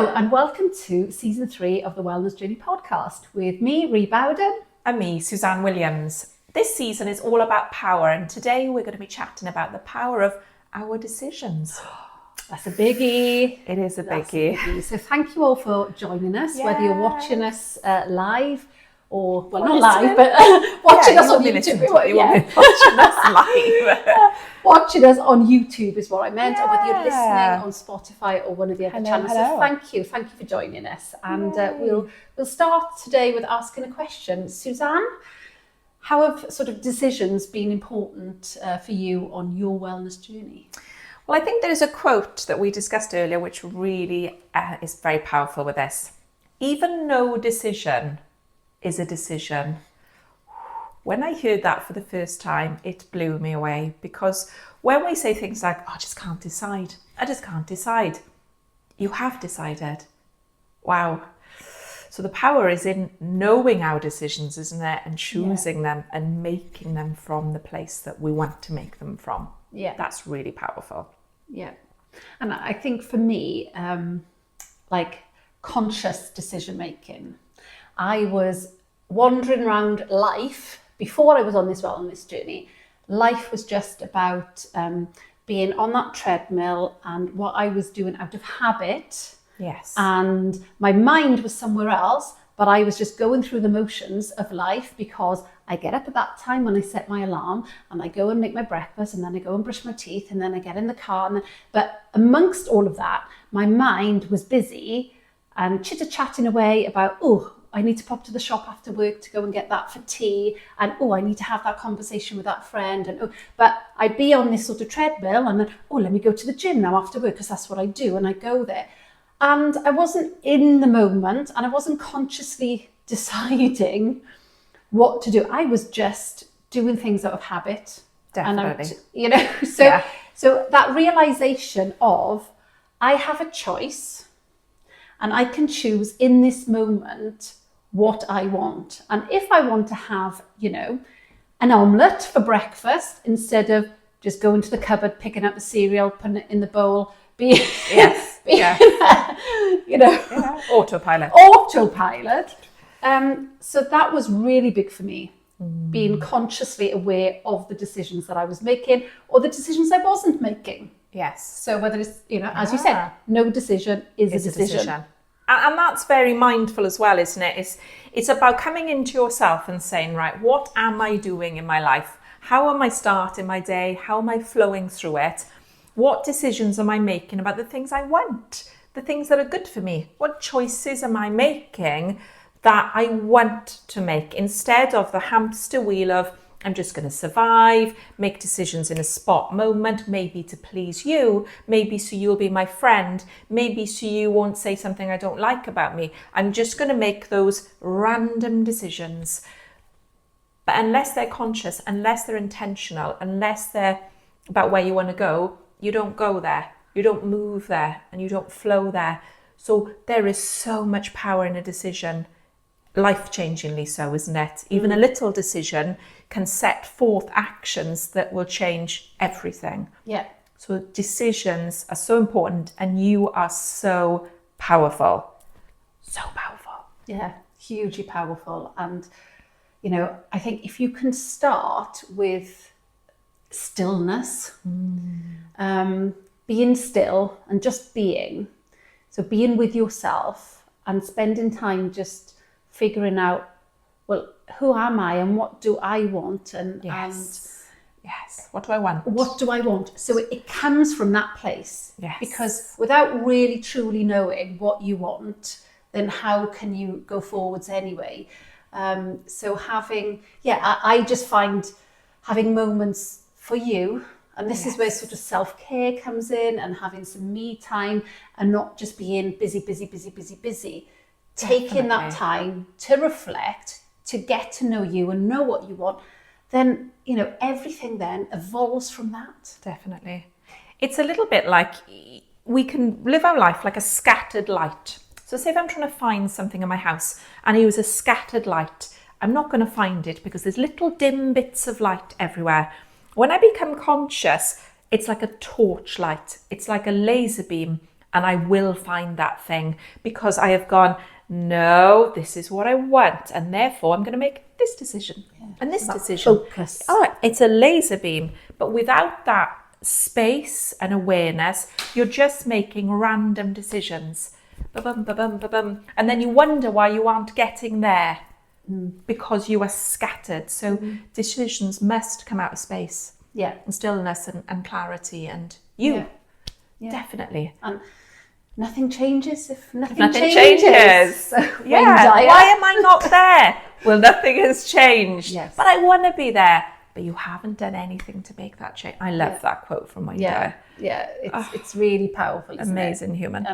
Hello and welcome to season 3 of the Wellness Journey podcast with me, Rhi Bowden. And me, Suzanne Williams. This season is all about power, and today we're going to be chatting about the power of our decisions. That's a biggie. It is a biggie. So thank you all for joining us, whether you're watching us live or, well, not listening. live, but watching us on YouTube. Watching us live. Watching us on YouTube is what I meant, or whether you're listening on Spotify or one of the other channels. So thank you for joining us. And we'll start today with asking a question. Suzanne, how have sort of decisions been important for you on your wellness journey? Well, I think there's a quote that we discussed earlier which really is very powerful with this. Even no decision is a decision. When I heard that for the first time, it blew me away, because when we say things like, I just can't decide, you have decided. Wow. So the power is in knowing our decisions, isn't it? And choosing them and making them from the place that we want to make them from. Yeah. That's really powerful. Yeah. And I think for me, like conscious decision making, I was wandering around life before I was on this wellness journey. Life was just about being on that treadmill and what I was doing out of habit. Yes. And my mind was somewhere else, but I was just going through the motions of life because I get up at that time when I set my alarm and I go and make my breakfast and then I go and brush my teeth and then I get in the car. But amongst all of that, my mind was busy and chitter-chatting away about, I need to pop to the shop after work to go and get that for tea. And, I need to have that conversation with that friend. And, but I'd be on this sort of treadmill and then, let me go to the gym now after work because that's what I do. And I go there. And I wasn't in the moment and I wasn't consciously deciding what to do. I was just doing things out of habit. Definitely. And so that realization of I have a choice and I can choose in this moment what I want. And if I want to have, an omelette for breakfast instead of just going to the cupboard, picking up the cereal, putting it in the bowl, autopilot. So that was really big for me, being consciously aware of the decisions that I was making or the decisions I wasn't making. Yes. So whether it's, as you said, no decision is a decision. And that's very mindful as well, isn't it? It's about coming into yourself and saying, right, what am I doing in my life? How am I starting my day? How am I flowing through it? What decisions am I making about the things I want? The things that are good for me? What choices am I making that I want to make, instead of the hamster wheel of I'm just going to survive, make decisions in a spot moment, maybe to please you, maybe so you'll be my friend, maybe so you won't say something I don't like about me. I'm just going to make those random decisions. But unless they're conscious, unless they're intentional, unless they're about where you want to go, you don't go there, you don't move there, and you don't flow there. So there is so much power in a decision. Life-changingly so, isn't it? Even a little decision can set forth actions that will change everything. Yeah. So decisions are so important, and you are so powerful. So powerful. Yeah, hugely powerful. And, I think if you can start with stillness, being still and just being, so being with yourself and spending time just figuring out, well, who am I and what do I want? Yes. What do I want? What do I want? So it comes from that place. Yes. Because without really truly knowing what you want, then how can you go forwards anyway? So I just find having moments for you, and this is where sort of self-care comes in, and having some me time and not just being busy. Taking that time to reflect, to get to know you and know what you want, then, everything then evolves from that. Definitely. It's a little bit like we can live our life like a scattered light. So say if I'm trying to find something in my house and I use a scattered light, I'm not going to find it because there's little dim bits of light everywhere. When I become conscious, it's like a torch light. It's like a laser beam and I will find that thing because I have gone, no, this is what I want, and therefore I'm going to make this decision and this decision. Focus. Oh, it's a laser beam, but without that space and awareness, you're just making random decisions. Ba-bum, ba-bum, ba-bum. And then you wonder why you aren't getting there because you are scattered. So decisions must come out of space. Yeah. And stillness and clarity and you. Yeah. Yeah. Definitely. And nothing changes if nothing, changes. So Yeah. Why am I not there? Well, nothing has changed. Yes. But I want to be there. But you haven't done anything to make that change. I love that quote from my dad. Yeah. It's really powerful. Isn't Amazing it? human.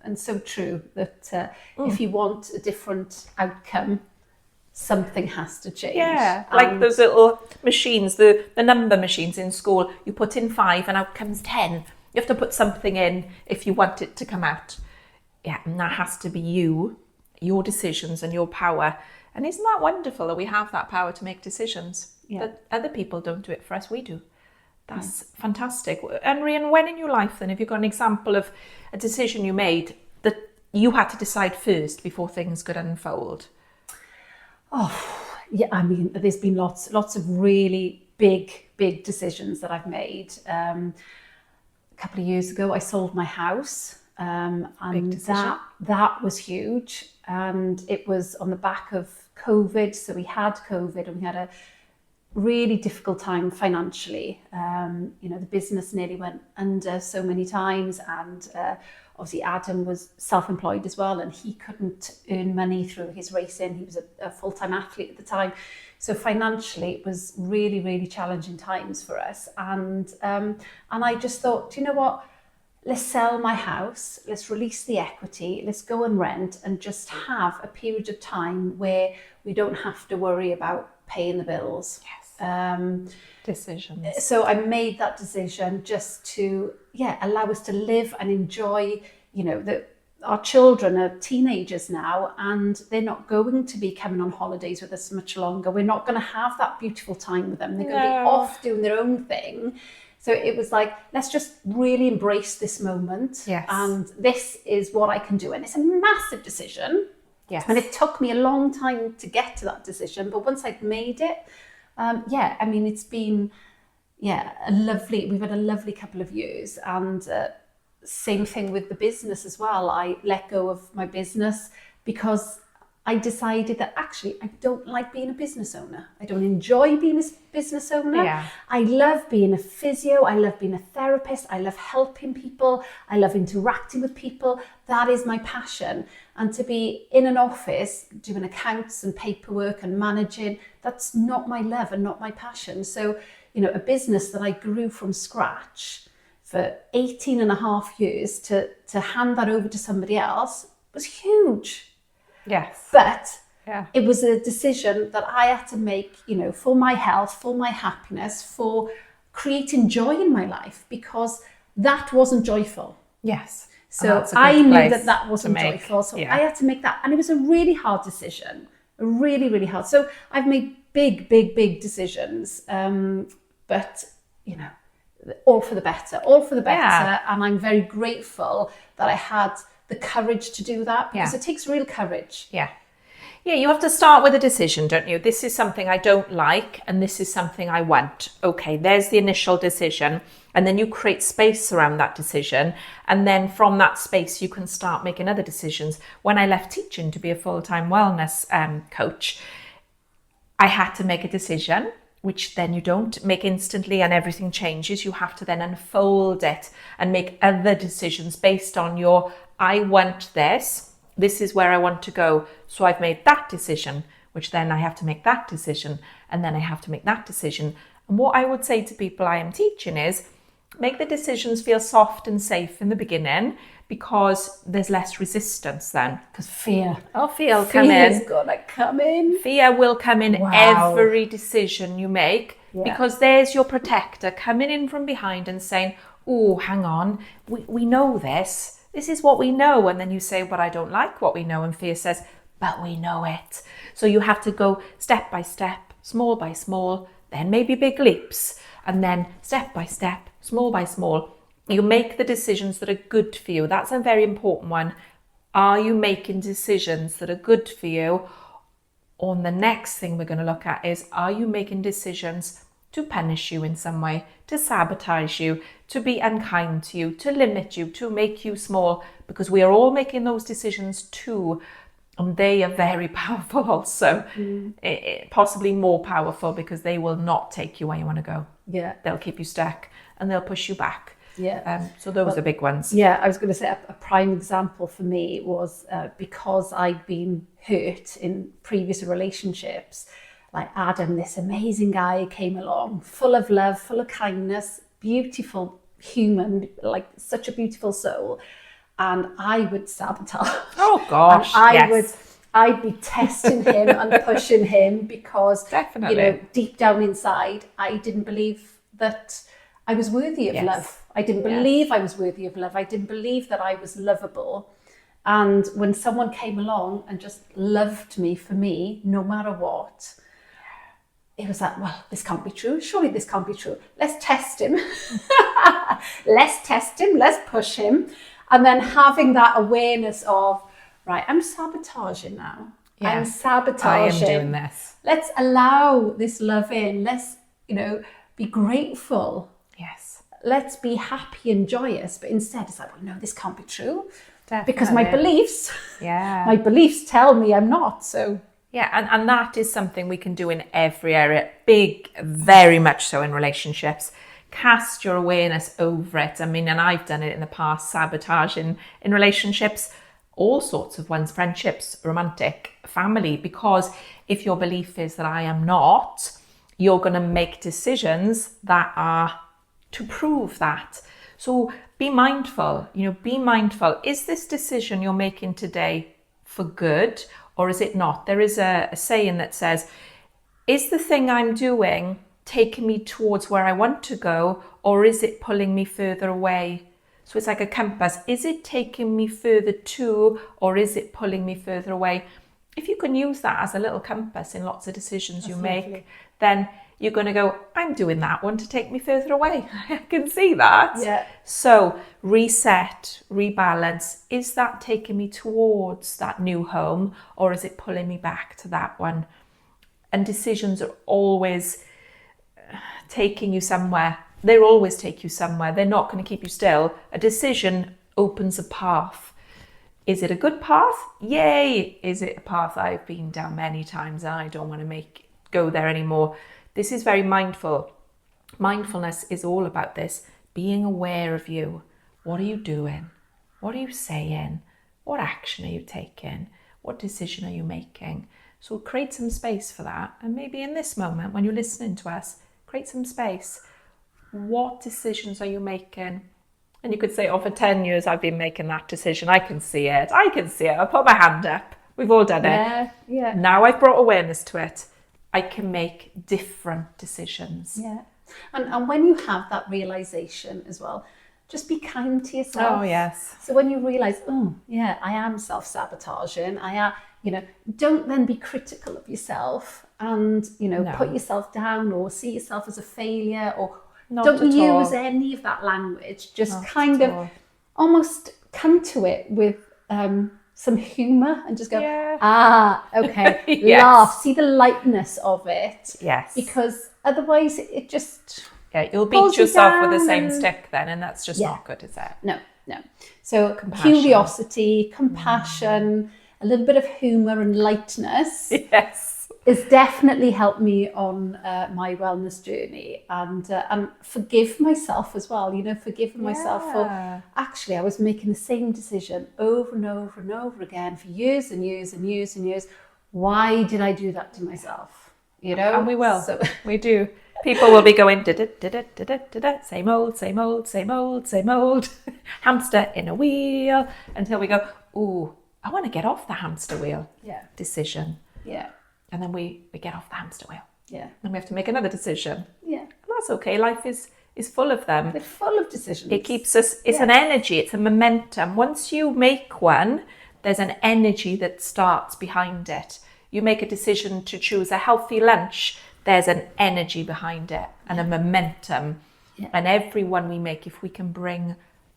And so true that if you want a different outcome, something has to change. Yeah, like those little machines, the number machines in school. You put in 5 and out comes 10. You have to put something in if you want it to come out. Yeah, and that has to be you, your decisions and your power. And isn't that wonderful that we have that power to make decisions? Yeah. That other people don't do it for us, we do. That's fantastic. And Rhi, when in your life then, have you got an example of a decision you made that you had to decide first before things could unfold? Oh, yeah, I mean, there's been lots of really big decisions that I've made. A couple of years ago, I sold my house, and that was huge. And it was on the back of COVID. So we had COVID and we had a really difficult time financially. The business nearly went under so many times, and obviously Adam was self-employed as well, and he couldn't earn money through his racing. He was a full-time athlete at the time, so financially it was really challenging times for us. And I just thought, do you know what? Let's sell my house. Let's release the equity. Let's go and rent, and just have a period of time where we don't have to worry about paying the bills. Yes. Decisions. So I made that decision just to allow us to live and enjoy. Our children are teenagers now, and they're not going to be coming on holidays with us much longer. We're not going to have that beautiful time with them. They're going to be off doing their own thing. So it was like, let's just really embrace this moment. Yes. And this is what I can do. And it's a massive decision. Yes. And it took me a long time to get to that decision. But once I'd made it, it's been, we've had a lovely couple of years. And same thing with the business as well. I let go of my business because I decided that actually I don't like being a business owner. I don't enjoy being a business owner. Yeah. I love being a physio. I love being a therapist. I love helping people. I love interacting with people. That is my passion. And to be in an office doing accounts and paperwork and managing, that's not my love and not my passion. So, a business that I grew from scratch for 18 and a half years to hand that over to somebody else was huge. Yes. But it was a decision that I had to make, for my health, for my happiness, for creating joy in my life, because that wasn't joyful. Yes. So I knew that wasn't joyful. So I had to make that. And it was a really hard decision, really hard. So I've made big decisions, but, all for the better. Yeah. And I'm very grateful that I had the courage to do that, because it takes real courage. Yeah, you have to start with a decision, don't you? This is something I don't like, and this is something I want. Okay, there's the initial decision, and then you create space around that decision, and then from that space you can start making other decisions. When I left teaching to be a full-time wellness coach, I had to make a decision, which then you don't make instantly and everything changes. You have to then unfold it and make other decisions based on your, I want this is where I want to go. So I've made that decision, which then I have to make that decision, and then I have to make that decision. And what I would say to people I am teaching is, make the decisions feel soft and safe in the beginning, because there's less resistance then. Because fear will come in. Fear is gonna come in. Fear will come in every decision you make, because there's your protector coming in from behind and saying, oh, hang on, we know this. This is what we know. And then you say, but I don't like what we know. And fear says, but we know it. So you have to go step by step, small by small, then maybe big leaps, and then step by step, small by small. You make the decisions that are good for you. That's a very important one. Are you making decisions that are good for you? Or the next thing we're going to look at is, are you making decisions to punish you in some way, to sabotage you, to be unkind to you, to limit you, to make you small? Because we are all making those decisions too. And they are very powerful also, possibly more powerful, because they will not take you where you want to go. Yeah. They'll keep you stuck and they'll push you back. Yeah. So those are big ones. Yeah, I was going to say a prime example for me was because I'd been hurt in previous relationships. Like Adam, this amazing guy came along, full of love, full of kindness, beautiful human, like such a beautiful soul. And I would sabotage. Oh gosh, I'd be testing him and pushing him because, definitely, deep down inside, I didn't believe that I was worthy of love. I didn't believe I was worthy of love. I didn't believe that I was lovable. And when someone came along and just loved me for me, no matter what, it was like, well, this can't be true. Surely this can't be true. Let's test him. Let's push him. And then having that awareness of, right, I'm sabotaging now. Yes, I'm sabotaging. I am doing this. Let's allow this love in. Let's, be grateful. Yes. Let's be happy and joyous. But instead it's like, well, no, this can't be true. Definitely. Because my beliefs, yeah, my beliefs tell me I'm not. So yeah, and that is something we can do in every area. Big, very much so in relationships. Cast your awareness over it. I mean, and I've done it in the past, sabotage in relationships, all sorts of ones, friendships, romantic, family, because if your belief is that I am not, you're going to make decisions that are to prove that. So be mindful, be mindful. Is this decision you're making today for good, or is it not? There is a saying that says, is the thing I'm doing taking me towards where I want to go, or is it pulling me further away? So it's like a compass. Is it taking me further to, or is it pulling me further away? If you can use that as a little compass in lots of decisions you make, then you're going to go, I'm doing that one to take me further away. I can see that. Yeah. So reset, rebalance. Is that taking me towards that new home, or is it pulling me back to that one? And decisions are always taking you somewhere. They'll always take you somewhere. They're not going to keep you still. A decision opens a path. Is it a good path? Yay! Is it a path I've been down many times and I don't want to go there anymore? This is very mindful. Mindfulness is all about this, being aware of you. What are you doing? What are you saying? What action are you taking? What decision are you making? So create some space for that. And maybe in this moment, when you're listening to us, create some space. What decisions are you making? And you could say, for 10 years, I've been making that decision. I can see it. I'll put my hand up. We've all done it. Yeah. Now I've brought awareness to it. I can make different decisions. Yeah. And when you have that realization as well, just be kind to yourself. Oh, yes. So when you realize, I am self-sabotaging, don't then be critical of yourself and, put yourself down or see yourself as a failure, or don't use any of that language. Just kind of almost come to it with some humor and just go, okay, yes. Laugh, see the lightness of it. Yes. Because otherwise it just... Yeah, you'll beat yourself with the same stick then, and that's just not good, is it? No. So curiosity, compassion, a little bit of humor and lightness. Yes. It's definitely helped me on my wellness journey, and forgive myself as well. Forgiving myself for actually I was making the same decision over and over and over again for years and years and years and years. Why did I do that to myself? And we will. So we do. People will be going, same old, same old, same old, same old, hamster in a wheel, until we go, ooh, I want to get off the hamster wheel. Yeah. Decision. Yeah. And then we get off the hamster wheel. Yeah. And we have to make another decision. Yeah. And that's okay. Life is full of them. They're full of decisions. It keeps us, it's an energy, it's a momentum. Once you make one, there's an energy that starts behind it. You make a decision to choose a healthy lunch, there's an energy behind it and a momentum. Yeah. And every one we make, if we can bring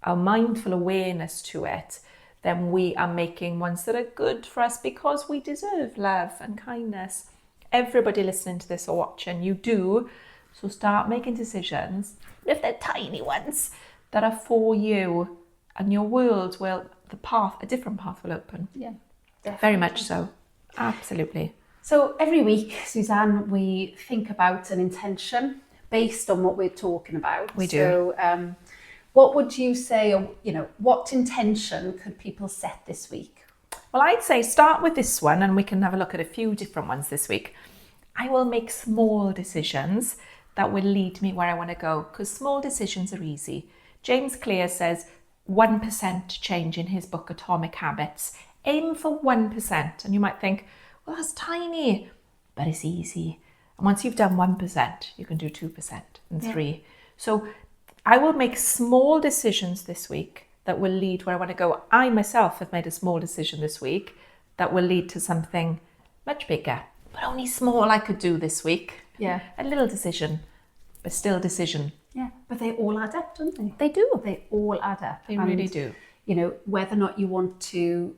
a mindful awareness to it, then we are making ones that are good for us because we deserve love and kindness. Everybody listening to this or watching, you do. So start making decisions, if they're tiny ones, that are for you, and your world will, a different path will open. Yeah, definitely. Very much so. Absolutely. So every week, Suzanne, we think about an intention based on what we're talking about. We do. So what would you say, or, what intention could people set this week? Well, I'd say start with this one, and we can have a look at a few different ones this week. I will make small decisions that will lead me where I want to go, because small decisions are easy. James Clear says 1% change in his book Atomic Habits. Aim for 1%. And you might think, well, that's tiny, but it's easy. And once you've done 1%, you can do 2% and 3%. So I will make small decisions this week that will lead where I want to go. I myself have made a small decision this week that will lead to something much bigger, but only small I could do this week. Yeah. A little decision, but still a decision. Yeah, but they all add up, don't they? They do. They all add up. They really do. Whether or not you want to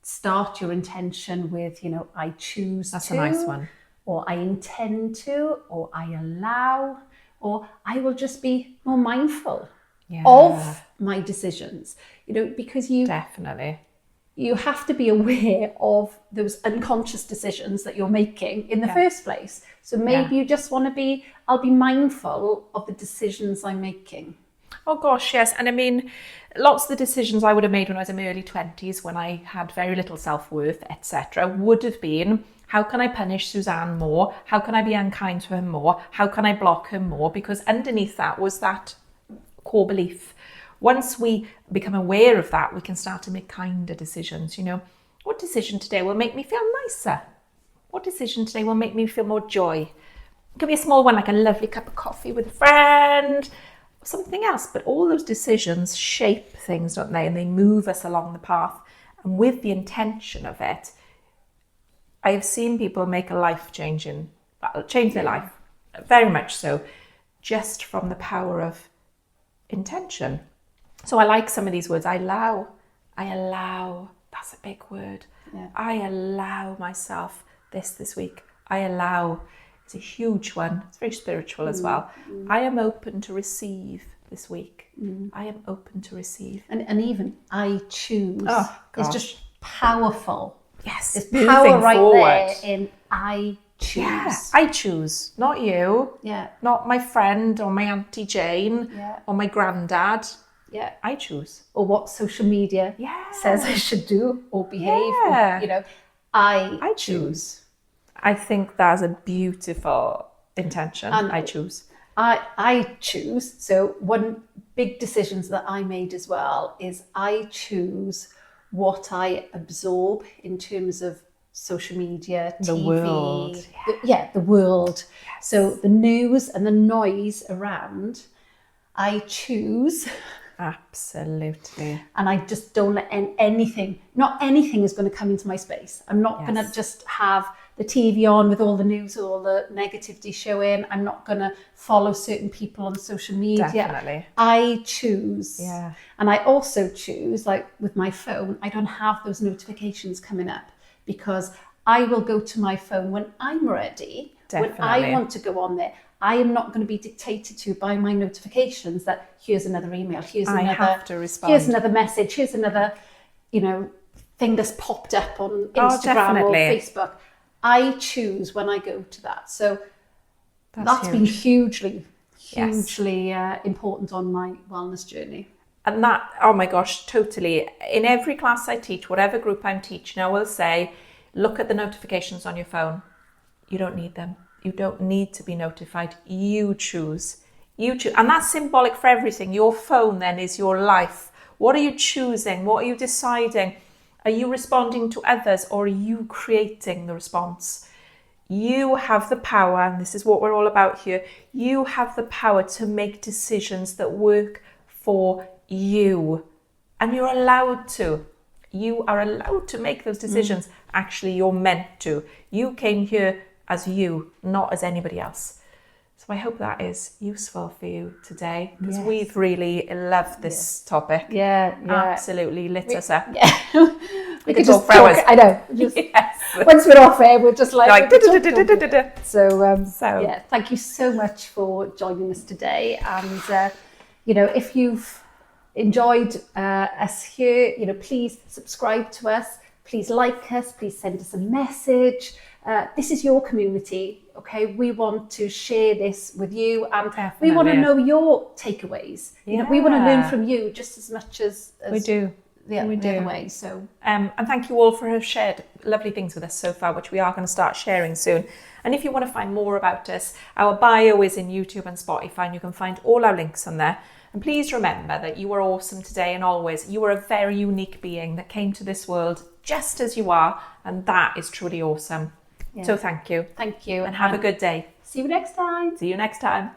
start your intention with, I choose That's to. a nice one. Or I intend to, or I allow, or I will just be more mindful of my decisions. Because Definitely. you have to be aware of those unconscious decisions that you're making in the first place. So maybe you just want to I'll be mindful of the decisions I'm making. Oh gosh, yes. And I mean, lots of the decisions I would have made when I was in my early 20s, when I had very little self-worth, etc., would have been, how can I punish Suzanne more? How can I be unkind to her more? How can I block her more? Because underneath that was that core belief. Once we become aware of that, we can start to make kinder decisions. What decision today will make me feel nicer? What decision today will make me feel more joy? It could be a small one, like a lovely cup of coffee with a friend, or something else. But all those decisions shape things, don't they? And they move us along the path. And with the intention of it, I have seen people make change their life, very much so, just from the power of intention. So I like some of these words. I allow, that's a big word. Yeah. I allow myself this week. I allow, it's a huge one. It's very spiritual as well. I am open to receive this week. I am open to receive. And even I choose is just powerful. Yes, There's moving power right forward. there in I choose. Yeah, I choose, not you. Yeah. Not my friend or my Auntie Jane or my granddad. Yeah. I choose. Or what social media says I should do or behave. Yeah. Or, I choose. I think that's a beautiful intention. And I choose. I choose. So one big decisions that I made as well is I choose what I absorb in terms of social media, TV. The world. The world. Yes. So the news and the noise around, I choose. Absolutely. And I just don't let anything is going to come into my space. I'm not going to just have the TV on with all the news, all the negativity showing. I'm not going to follow certain people on social media. Definitely. I choose. Yeah. And I also choose, like with my phone, I don't have those notifications coming up because I will go to my phone when I'm ready. Definitely. When I want to go on there. I am not going to be dictated to by my notifications that here's another email, I have to respond. Here's another message, here's another, thing that's popped up on Instagram or Facebook. I choose when I go to that. So that's been hugely important on my wellness journey. And that, oh my gosh, totally. In every class I teach, whatever group I'm teaching, I will say, look at the notifications on your phone. You don't need them. You don't need to be notified. You choose. You choose. And that's symbolic for everything. Your phone then is your life. What are you choosing? What are you deciding? Are you responding to others or are you creating the response? You have the power, and this is what we're all about here. You have the power to make decisions that work for you. And you're allowed to. You are allowed to make those decisions. Actually, you're meant to. You came here as you, not as anybody else. So I hope that is useful for you today, because Yes. we've really loved this topic. Yeah. Absolutely lit us up. Yeah. we could could just talk for hours. I know. Just, Yes. once we're off air, we're just like Like, So yeah, thank you so much for joining us today. And if you've enjoyed us here, please subscribe to us. Please like us. Please send us a message. This is your community. Okay, we want to share this with you, and we want to know your takeaways. We want to learn from you just as much as we do. The other way. So and thank you all for have shared lovely things with us so far, which we are going to start sharing soon. And if you want to find more about us, our bio is in YouTube and Spotify, and you can find all our links on there. And please remember that you are awesome today and always. You are a very unique being that came to this world just as you are, and that is truly awesome. Yeah. So thank you. Thank you. And have a good day. See you next time. See you next time.